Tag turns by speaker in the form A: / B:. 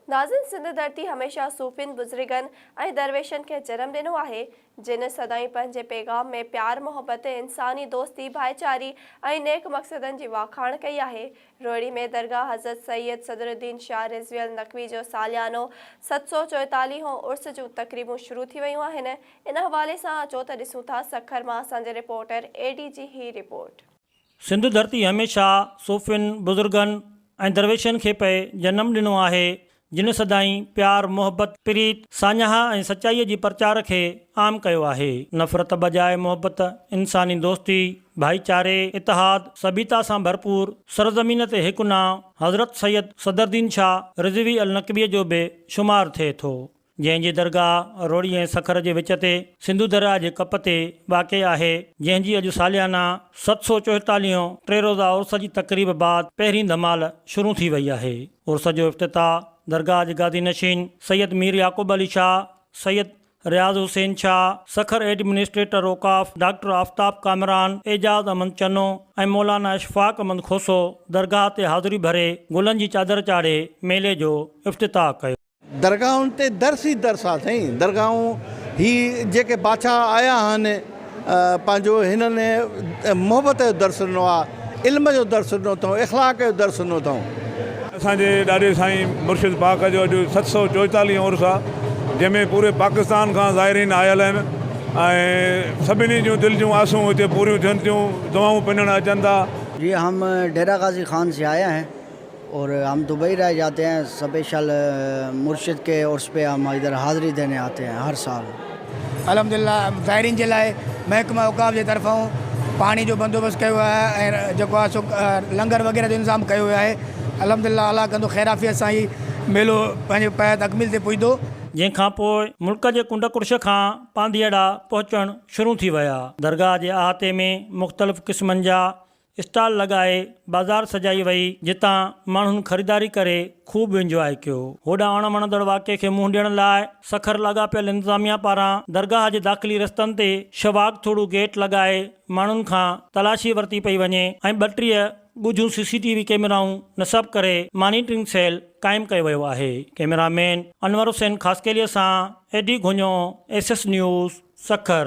A: नाज़िन सिंध धरती हमेशा सूफ़िन बुज़ुर्गन ऐं दरवेशनि खे जनम ॾिनो आहे जिन सदाईं पंहिंजे पैगाम में प्यार मोहब्बत इंसानी दोस्ती भाईचारी ऐं नेक मक़सदनि जी वाखाण कई आहे। रोहिड़ी में दरगाह हज़रत सैयद सदरुद्दीन शाह रिज़वियल नक़वी जो सालियानो 744हों उर्स जूं तक़रीबूं शुरू थी वयूं आहिनि। इन हवाले सां अचो त ॾिसूं था सखर मां असांजे रिपोर्टर एडी जी ही रिपोर्ट।
B: सिंध धरती हमेशा सूफ़िन बुज़ुर्गन ऐं दरवेशनि खे पे जनम ॾिनो आहे जिन सदाईं प्यार मोहब्बत प्रीत सान्याहा ऐं सचाईअ जी प्रचार खे आम कयो आहे। नफ़रत बजाए मोहब्बत इंसानी दोस्ती भाईचारे इतिहाद सभीता सां भरपूर सरज़मीन ते हिकु नाम हज़रत सैयद सदरुद्दीन शाह रिज़वी अल नक़वीअ जो बि शुमार थिए थो, जंहिंजी दरगाह रोड़ी ऐं सखर जे विच ते सिंधु दरिया जे कप ते वाक़िअ आहे, जंहिंजी अॼु सालियाना 744 टे रोज़ा उर्स जी तक़रीब बाद पहिरीं धमाल शुरू थी वई आहे। उर्स जो इफ़्तिताह दरगाह जे गादी नशीन सैयद मीर याक़ूब अली शाह, सैयद रियाज़ हुसैन शाह, सखर एडमिनिस्ट्रेटर औक़ाफ़ डॉक्टर आफ्ताब कामरान, एजाज़ अहमद चनो ऐं मौलाना इशफ़ाक़ अहमद खोसो दरगाह ते हाज़िरी भरे गुलनि जी चादर चाढ़े मेले जो इफ़्तिताह कयो।
C: दरगाहुनि ते दर्स ई दर्स आहे साईं। दरगाहूं ही जेके बादशाह आया आहिनि पंहिंजो हिननि मोहबत जो दर्स ॾिनो आहे, इल्म जो दर्स ॾिनो अथऊं, इख़लाक़ जो दर्स ॾिनो अथऊं।
D: असांजे ॾाढे साईं मुर्शिद पाक जो अॼु 744 उर्स आहे, जंहिंमें पूरे पाकिस्तान खां ज़ाइरीन आयल आहिनि ऐं सभिनी जूं दिलि जूं आसूं हिते पूरियूं थियनि थियूं, दुआऊं पिनण अचनि था।
E: जी हम डेरा गाजी खान से आए हैं और हम दुबई रह जाते हैं। स्पेशल मुर्शिद के उर्स पे हम इधर हाज़िरी देने आते हैं हर साल।
F: अल्हम्दुलिल्लाह ज़ाइरीन जे लाइ महकमा औक़ाफ़ जे तरफ़ां पाणी जो बंदोबस्तु कयो आहे ऐं जेको आहे सो लंगर वग़ैरह जो इंतज़ाम कयो वियो आहे। अल्हम्दुलिल्लाह अल्लाह कंदो ख़ैराफ़ियत सां ई मेलो पंहिंजे पै तकमील ते पुॼंदो।
B: जंहिंखां पोइ मुल्क जे कुंड कुर्श खां पांधीअड़ा पहुचणु शुरू थी विया। दरगाह जे अहाते में मुख़्तलिफ़ क़िस्मनि जा स्टॉल लॻाए बाज़ार सजाई वई, जितां माण्हुनि ख़रीदारी करे ख़ूब इंजॉय कयो। होॾां अण वणंदड़ वाक़े खे मुंहुं ॾियण लाइ सखर लाॻापियल इंतिज़ामिया पारां दरगाह जे दाख़िली रस्तनि ते शवाक थोड़ू गेट लॻाए माण्हुनि खां तलाशी वरिती पई वञे ऐं 32 ॻुझूं CCTV कैमराऊं नसब करे मॉनिटरिंग सेल क़ाइमु कयो वियो आहे। कैमरामैन अनवर हुसैन ख़ासकेलीअ सां एडी घुञो, SS न्यूज़ सखर।